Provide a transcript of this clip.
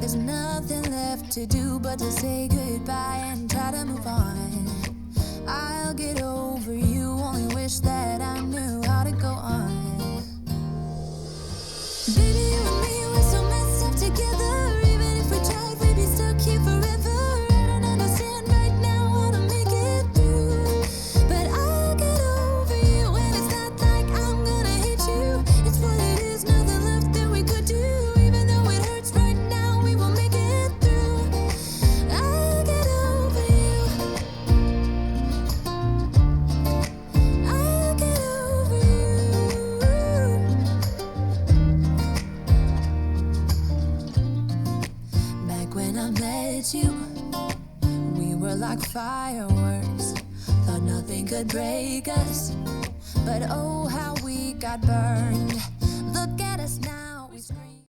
there's nothing left to do but to say goodbye and try to move on. I'll get over you, only wish that I knew how to go on. Baby, you and me, we're so messed up together. Even if we tried, we'd be stuck here forever. I don't understand right now how to make it through, but I'll get over you, and it's not like I'm gonna hate you. It's what it is, nothing left that we could do. Even though it hurts right now, we will make it through. I'll get over you. I'll get over you. Back when I met you, we were like fireworks. Thought nothing could break us, but oh how we got burned. Look at us now.